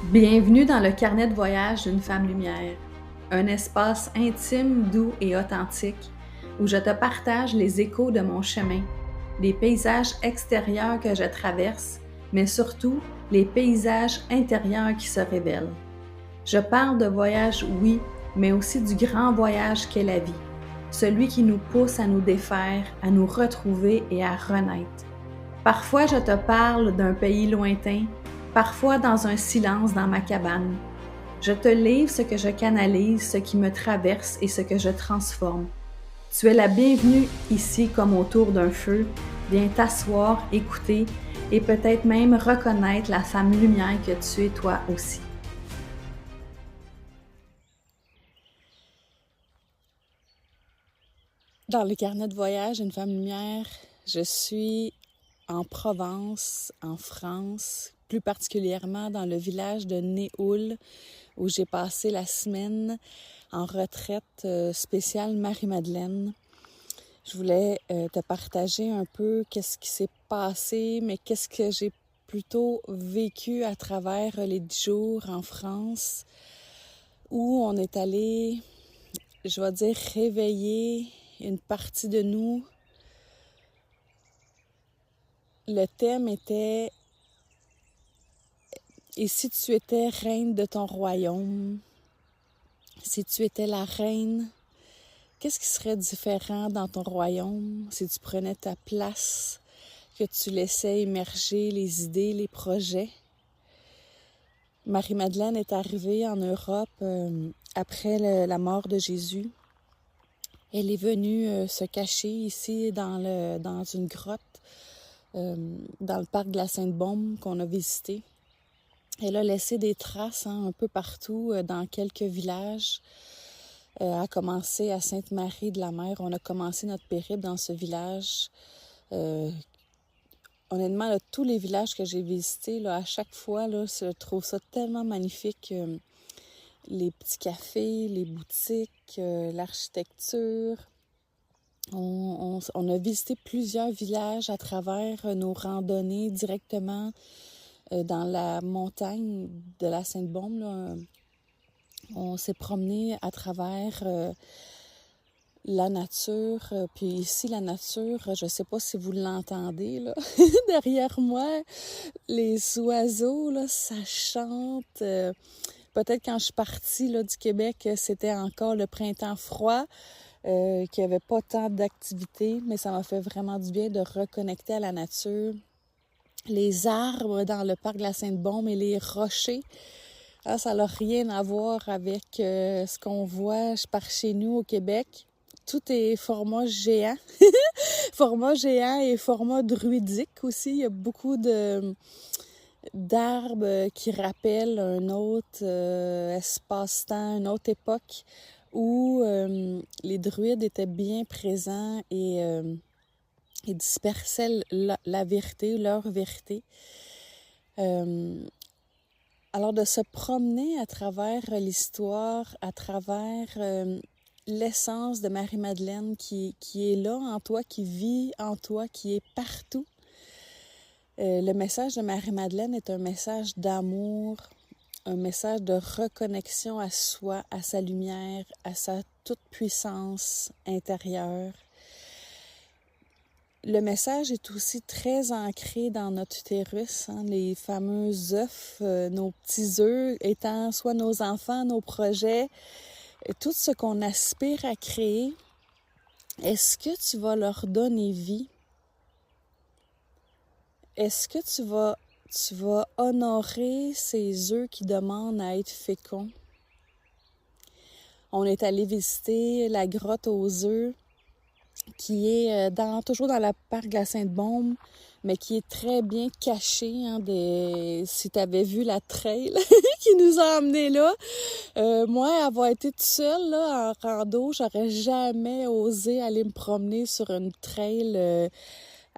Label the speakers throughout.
Speaker 1: Bienvenue dans le carnet de voyage d'une femme lumière, un espace intime, doux et authentique où je te partage les échos de mon chemin, les paysages extérieurs que je traverse, mais surtout les paysages intérieurs qui se révèlent. Je parle de voyage, oui, mais aussi du grand voyage qu'est la vie, celui qui nous pousse à nous défaire, à nous retrouver et à renaître. Parfois, je te parle d'un pays lointain, parfois dans un silence dans ma cabane. Je te livre ce que je canalise, ce qui me traverse et ce que je transforme. Tu es la bienvenue ici comme autour d'un feu. Viens t'asseoir, écouter et peut-être même reconnaître la femme lumière que tu es toi aussi. Dans le carnet de voyage d'une femme lumière, je suis en Provence, en France, plus particulièrement dans le village de Néoul, où j'ai passé la semaine en retraite spéciale Marie-Madeleine. Je voulais te partager un peu qu'est-ce qui s'est passé, mais qu'est-ce que j'ai plutôt vécu à travers les 10 jours en France, où on est allé, je vais dire, réveiller une partie de nous. Le thème était « Et si tu étais reine de ton royaume, si tu étais la reine, qu'est-ce qui serait différent dans ton royaume si tu prenais ta place, que tu laissais émerger les idées, les projets? » Marie-Madeleine est arrivée en Europe après la mort de Jésus. Elle est venue se cacher ici dans une grotte, dans le parc de la Sainte-Baume qu'on a visité. Elle a laissé des traces un peu partout, dans quelques villages. A commencé à Sainte-Marie-de-la-Mer. On a commencé notre périple dans ce village. Honnêtement, là, tous les villages que j'ai visités, là, à chaque fois, là, je trouve ça tellement magnifique. Les petits cafés, les boutiques, l'architecture. On a visité plusieurs villages à travers nos randonnées directement dans la montagne de la Sainte-Baume, là. On s'est promené à travers la nature. Puis ici, la nature, je ne sais pas si vous l'entendez, là. Derrière moi, les oiseaux, là, ça chante. Peut-être quand je suis partie là, du Québec, c'était encore le printemps froid, qu'il n'y avait pas tant d'activités, mais ça m'a fait vraiment du bien de reconnecter à la nature. Les arbres dans le parc de la Sainte-Baume et les rochers, ça n'a rien à voir avec ce qu'on voit par chez nous au Québec. Tout est format géant. Format géant et format druidique aussi. Il y a beaucoup d'arbres qui rappellent un autre espace-temps, une autre époque où les druides étaient bien présents et dispersaient la vérité, leur vérité. Alors, de se promener à travers l'histoire, à travers l'essence de Marie-Madeleine qui est là en toi, qui vit en toi, qui est partout. Le message de Marie-Madeleine est un message d'amour, un message de reconnexion à soi, à sa lumière, à sa toute-puissance intérieure. Le message est aussi très ancré dans notre utérus, les fameux œufs, nos petits œufs étant soit nos enfants, nos projets, tout ce qu'on aspire à créer. Est-ce que tu vas leur donner vie? Est-ce que tu vas honorer ces œufs qui demandent à être féconds? On est allé visiter la grotte aux œufs, qui est toujours dans la parc de la Sainte-Baume, mais qui est très bien cachée. Si tu avais vu la trail qui nous a emmenés là, moi, avoir été toute seule là, en rando, j'aurais jamais osé aller me promener sur une trail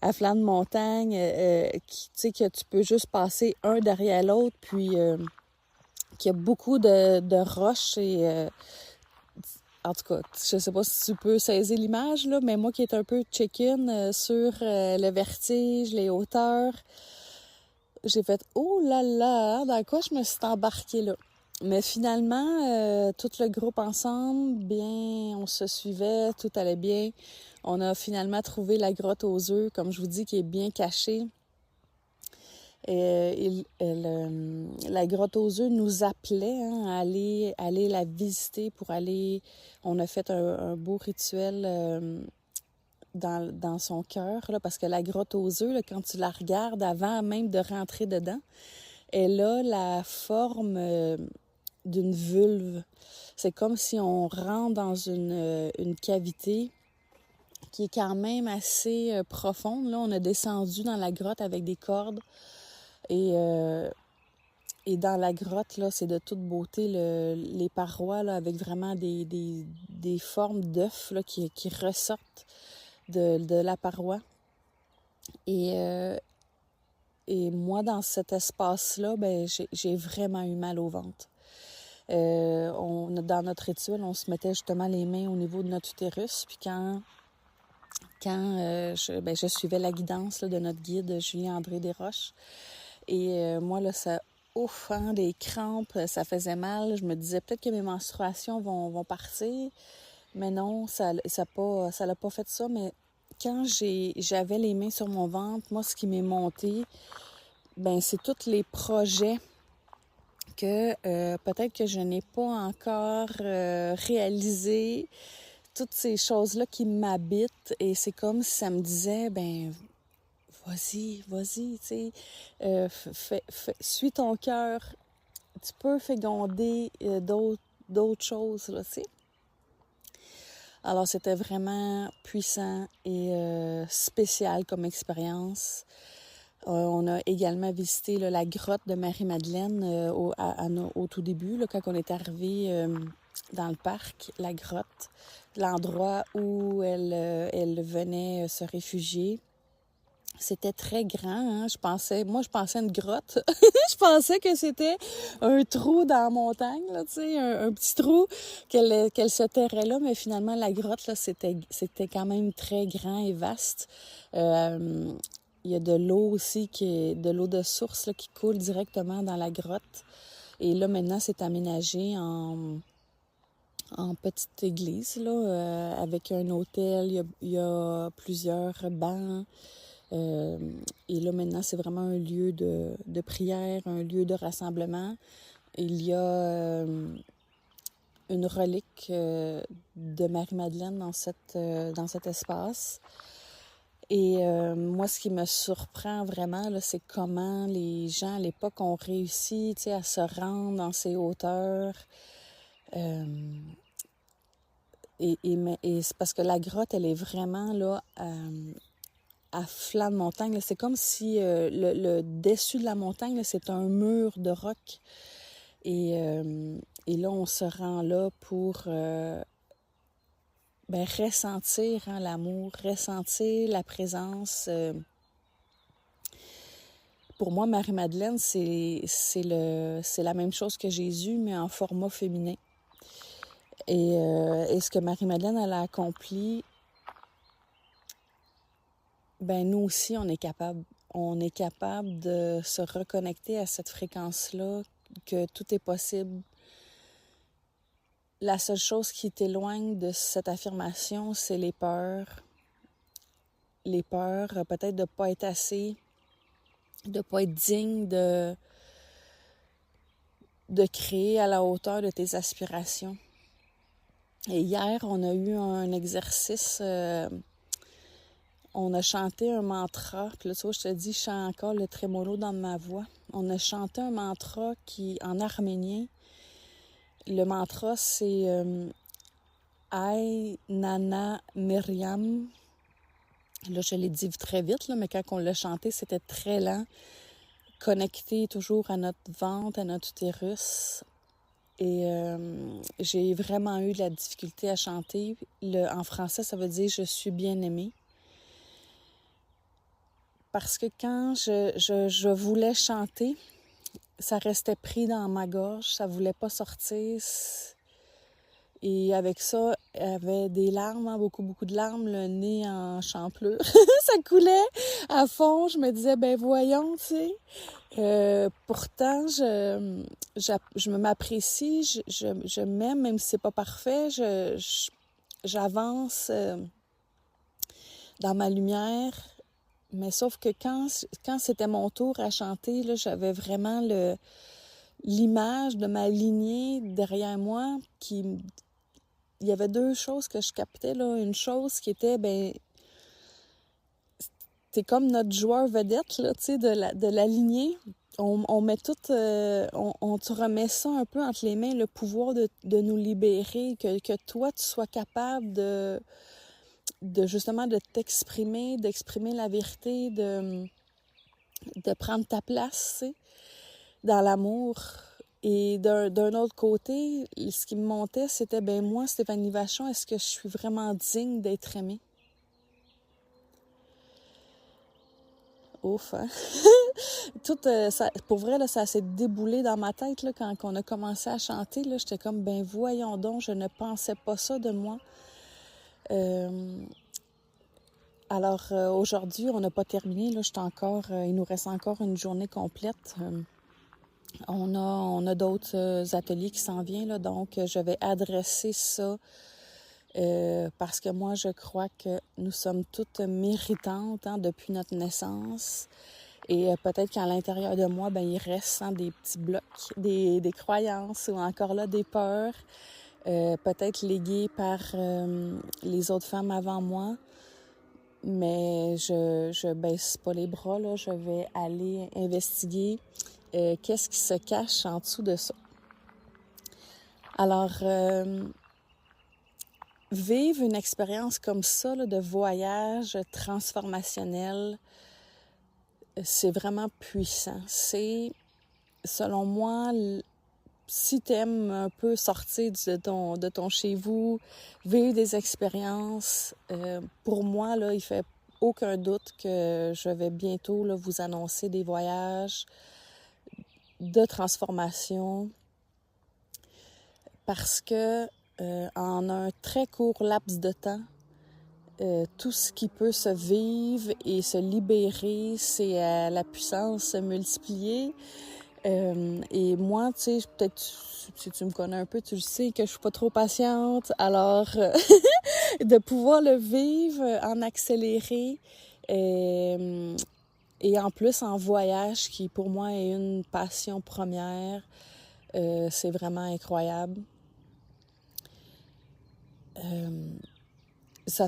Speaker 1: à flanc de montagne, que tu peux juste passer un derrière l'autre, puis qu'il y a beaucoup de roches et... En tout cas, je sais pas si tu peux saisir l'image, là, mais moi qui est un peu chicken sur le vertige, les hauteurs, j'ai fait « Oh là là, dans quoi je me suis embarquée là? » Mais finalement, tout le groupe ensemble, bien, on se suivait, tout allait bien. On a finalement trouvé la grotte aux œufs, comme je vous dis, qui est bien cachée. La grotte aux œufs nous appelait à aller la visiter pour aller... On a fait un beau rituel dans son cœur, là, parce que la grotte aux œufs, là, quand tu la regardes avant même de rentrer dedans, elle a la forme d'une vulve. C'est comme si on rentre dans une cavité qui est quand même assez profonde. Là, on a descendu dans la grotte avec des cordes. Et dans la grotte, là, c'est de toute beauté, les parois, là, avec vraiment des formes d'œufs là, qui ressortent de la paroi. Et moi, dans cet espace-là, ben, j'ai vraiment eu mal au ventre. Dans notre rituel, on se mettait justement les mains au niveau de notre utérus. Puis quand je suivais la guidance là, de notre guide, Julien-André Desroches, et moi, là, ça ouf, des crampes, ça faisait mal. Je me disais peut-être que mes menstruations vont partir. Mais non, ça l'a pas fait ça. Mais quand j'avais les mains sur mon ventre, moi, ce qui m'est monté, ben c'est tous les projets que peut-être que je n'ai pas encore réalisés. Toutes ces choses-là qui m'habitent. Et c'est comme si ça me disait, ben vas-y, tu sais, suis ton cœur. Tu peux féconder d'autres choses, là, tu sais. Alors, c'était vraiment puissant et spécial comme expérience. On a également visité là, la grotte de Marie-Madeleine au tout début, là, quand on est arrivé dans le parc, la grotte, l'endroit où elle venait se réfugier. C'était très grand, hein? Je pensais à une grotte. Je pensais que c'était un trou dans la montagne, là, tu sais, un petit trou qu'elle se terrait là, mais finalement, la grotte, là, c'était quand même très grand et vaste. Il y a de l'eau aussi, de l'eau de source là, qui coule directement dans la grotte. Et là, maintenant, c'est aménagé en petite église, là, avec un autel, il y a plusieurs bancs. Et là, maintenant, c'est vraiment un lieu de prière, un lieu de rassemblement. Il y a une relique de Marie-Madeleine dans cet espace. Et moi, ce qui me surprend vraiment, là, c'est comment les gens à l'époque ont réussi, tu sais, à se rendre dans ces hauteurs. Et c'est parce que la grotte, elle est vraiment là... à flanc de montagne. C'est comme si le dessus de la montagne, là, c'est un mur de roc. Et là, on se rend là pour ressentir l'amour, ressentir la présence. Pour moi, Marie-Madeleine, c'est la même chose que Jésus, mais en format féminin. Et ce que Marie-Madeleine, elle a accompli, ben nous aussi, on est capable. On est capable de se reconnecter à cette fréquence-là, que tout est possible. La seule chose qui t'éloigne de cette affirmation, c'est les peurs. Les peurs, peut-être de ne pas être assez, de ne pas être digne de créer à la hauteur de tes aspirations. Et hier, on a eu un exercice... on a chanté un mantra, puis là, tu vois, je te dis, je sens encore le trémolo dans ma voix. On a chanté un mantra en arménien. Le mantra, c'est Aïe Nana Myriam. Là, je l'ai dit très vite, là, mais quand on l'a chanté, c'était très lent. Connecté toujours à notre ventre, à notre utérus. Et j'ai vraiment eu de la difficulté à chanter. En français, ça veut dire « je suis bien-aimée ». Parce que quand je voulais chanter, ça restait pris dans ma gorge, ça voulait pas sortir. Et avec ça, elle avait des larmes, hein, beaucoup de larmes, le nez en champlure. Ça coulait à fond. Je me disais, ben voyons, tu sais. Pourtant, je m'apprécie, je m'aime, même si c'est pas parfait. J'avance dans ma lumière. Mais sauf que quand c'était mon tour à chanter, là, j'avais vraiment l'image de ma lignée derrière moi il y avait deux choses que je captais, là. Une chose qui était, ben, c'est comme notre joueur vedette, là, tu sais, de la lignée. On met tout, on te remet ça un peu entre les mains, le pouvoir de nous libérer, que toi, tu sois capable de justement de t'exprimer, d'exprimer la vérité, de prendre ta place, tu sais, dans l'amour. Et d'un autre côté, ce qui me montait, c'était, ben moi, Stéphanie Vachon, est-ce que je suis vraiment digne d'être aimée? Ouf, hein? Tout, ça, pour vrai, là, ça s'est déboulé dans ma tête là, quand on a commencé à chanter. Là, j'étais comme, ben voyons donc, je ne pensais pas ça de moi. Alors, aujourd'hui, on n'a pas terminé. Là, il nous reste encore une journée complète. On a d'autres ateliers qui s'en viennent, là, donc je vais adresser ça parce que moi, je crois que nous sommes toutes méritantes hein, depuis notre naissance. Et peut-être qu'à l'intérieur de moi, ben, il reste hein, des petits blocs, des croyances ou encore là des peurs, peut-être léguées par les autres femmes avant moi. Mais je baisse pas les bras, là. Je vais aller investiguer qu'est-ce qui se cache en dessous de ça. Alors, vivre une expérience comme ça, là, de voyage transformationnel, c'est vraiment puissant. C'est, selon moi, si tu aimes un peu sortir de ton chez-vous, vivre des expériences, pour moi, là, il fait aucun doute que je vais bientôt là, vous annoncer des voyages de transformation parce que en un très court laps de temps, tout ce qui peut se vivre et se libérer, c'est la puissance multipliée. Et moi, tu sais, peut-être si tu me connais un peu, tu le sais que je suis pas trop patiente. Alors, de pouvoir le vivre en accéléré et en plus en voyage, qui pour moi est une passion première, c'est vraiment incroyable. Ça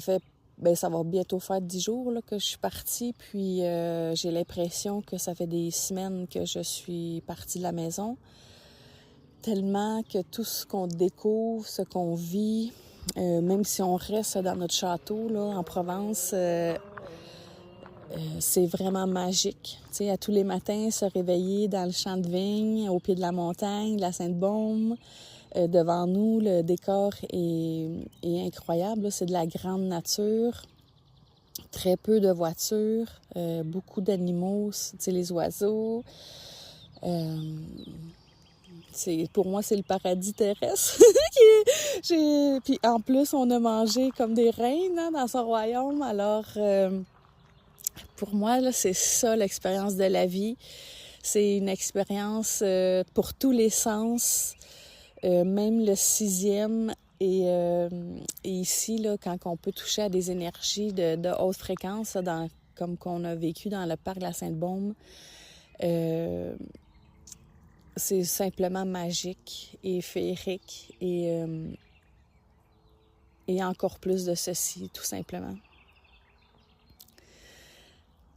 Speaker 1: va bientôt faire 10 jours là, que je suis partie, puis j'ai l'impression que ça fait des semaines que je suis partie de la maison. Tellement que tout ce qu'on découvre, ce qu'on vit, même si on reste dans notre château là, en Provence, c'est vraiment magique. Tu sais, à tous les matins, se réveiller dans le champ de vigne, au pied de la montagne, de la Sainte-Baume. Devant nous, le décor est incroyable. Là. C'est de la grande nature, très peu de voitures, beaucoup d'animaux, tu sais, les oiseaux. Pour moi, c'est le paradis terrestre. Puis en plus, on a mangé comme des reines hein, dans son royaume. Alors, pour moi, là, c'est ça l'expérience de la vie. C'est une expérience pour tous les sens. Même le 6e et ici, là, quand on peut toucher à des énergies de haute fréquence, là, comme qu'on a vécu dans le parc de la Sainte-Baume, c'est simplement magique et féerique et encore plus de ceci, tout simplement.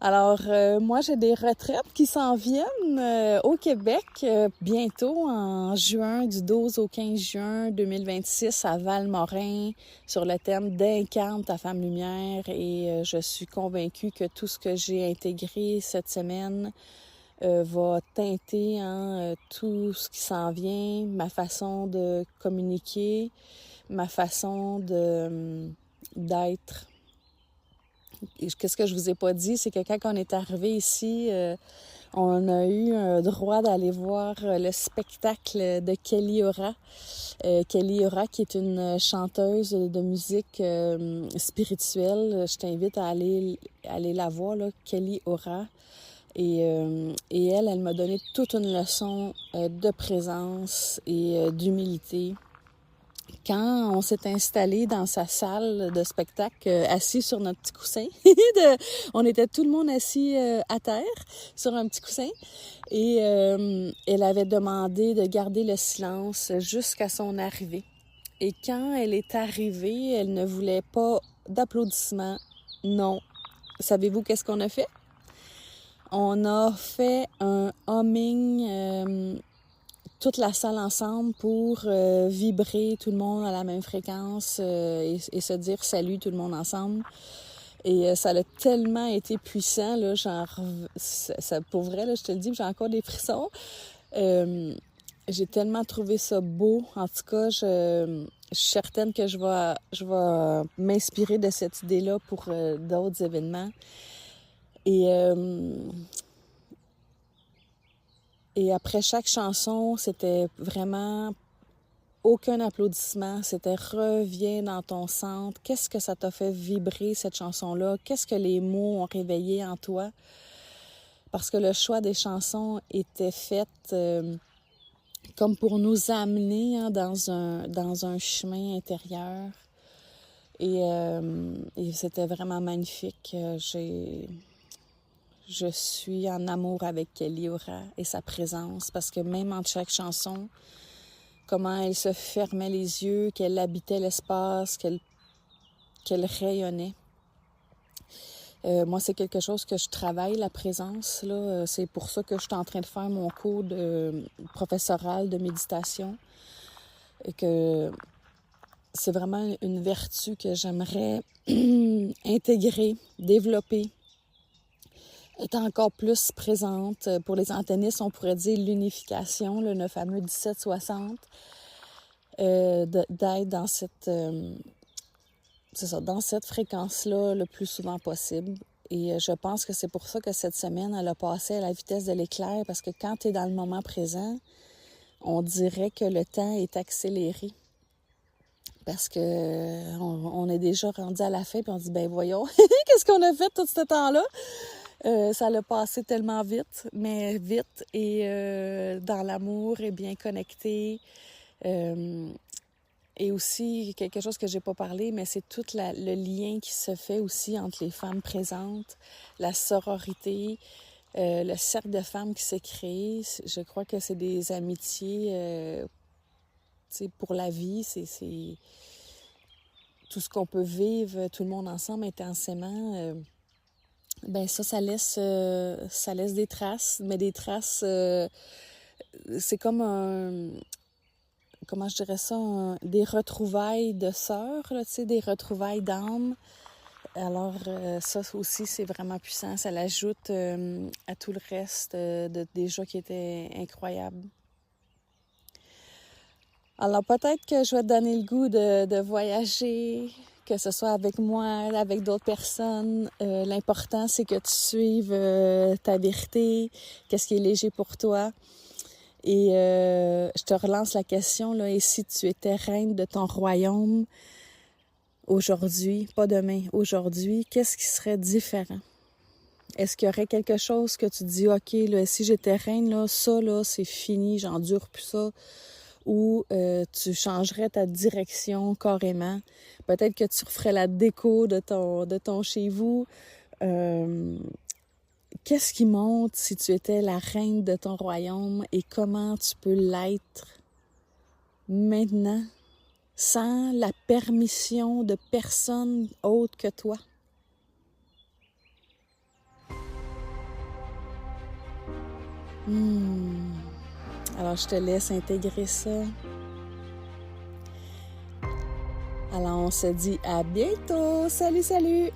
Speaker 1: Alors, moi, j'ai des retraites qui s'en viennent au Québec bientôt, en juin, du 12 au 15 juin 2026 à Val-Morin, sur le thème d'Incarne ta femme lumière. Et je suis convaincue que tout ce que j'ai intégré cette semaine va teinter tout ce qui s'en vient, ma façon de communiquer, ma façon d'être. Qu'est-ce que je vous ai pas dit, c'est que quand on est arrivé ici On a eu un droit d'aller voir le spectacle de Kelly Ora. Kelly Ora, qui est une chanteuse de musique spirituelle. Je t'invite à aller la voir, là, Kelly Ora. Et elle m'a donné toute une leçon de présence et d'humilité. Quand on s'est installé dans sa salle de spectacle, assis sur notre petit coussin, on était tout le monde assis à terre sur un petit coussin, et elle avait demandé de garder le silence jusqu'à son arrivée. Et quand elle est arrivée, elle ne voulait pas d'applaudissements, non. Savez-vous qu'est-ce qu'on a fait? On a fait un humming, toute la salle ensemble pour vibrer tout le monde à la même fréquence et se dire salut tout le monde ensemble. Et ça a tellement été puissant, là, genre, ça, pour vrai, là, je te le dis, j'ai encore des frissons. J'ai tellement trouvé ça beau. En tout cas, je suis certaine que je vais m'inspirer de cette idée-là pour d'autres événements. Et après chaque chanson, c'était vraiment aucun applaudissement. C'était reviens dans ton centre. Qu'est-ce que ça t'a fait vibrer, cette chanson-là? Qu'est-ce que les mots ont réveillé en toi? Parce que le choix des chansons était fait comme pour nous amener dans un chemin intérieur. Et c'était vraiment magnifique. Je suis en amour avec Kelly Ora et sa présence, parce que même entre chaque chanson, comment elle se fermait les yeux, qu'elle habitait l'espace, qu'elle rayonnait. Moi, c'est quelque chose que je travaille, la présence, là. C'est pour ça que je suis en train de faire mon cours de professoral de méditation. Et que c'est vraiment une vertu que j'aimerais intégrer, développer, être encore plus présente. Pour les anténistes, on pourrait dire l'unification, le fameux 17-60, d'être dans cette, dans cette fréquence-là le plus souvent possible. Et je pense que c'est pour ça que cette semaine, elle a passé à la vitesse de l'éclair, parce que quand tu es dans le moment présent, on dirait que le temps est accéléré. Parce que on est déjà rendu à la fin, puis on dit, ben voyons, qu'est-ce qu'on a fait tout ce temps-là? Ça l'a passé tellement vite, mais vite et dans l'amour et bien connecté. Et aussi, quelque chose que j'ai pas parlé, mais c'est tout le lien qui se fait aussi entre les femmes présentes, la sororité, le cercle de femmes qui s'est créé. Je crois que c'est des amitiés pour la vie. C'est tout ce qu'on peut vivre, tout le monde ensemble, intensément. Ça laisse des traces, mais des traces, c'est comme comment je dirais ça, des retrouvailles de sœurs, là, des retrouvailles d'âme. Alors ça aussi, c'est vraiment puissant. Ça l'ajoute à tout le reste déjà qui était incroyable. Alors peut-être que je vais te donner le goût de voyager, que ce soit avec moi, avec d'autres personnes. L'important, c'est que tu suives ta vérité, qu'est-ce qui est léger pour toi. Et je te relance la question, là, et si tu étais reine de ton royaume aujourd'hui, pas demain, aujourd'hui, qu'est-ce qui serait différent? Est-ce qu'il y aurait quelque chose que tu dis, OK, là, si j'étais reine, là, ça, là, c'est fini, j'endure plus ça, ou tu changerais ta direction carrément? Peut-être que tu referais la déco de ton chez vous. Qu'est-ce qui monte si tu étais la reine de ton royaume et comment tu peux l'être maintenant sans la permission de personne autre que toi? Alors, je te laisse intégrer ça. Alors, on se dit à bientôt. Salut, salut!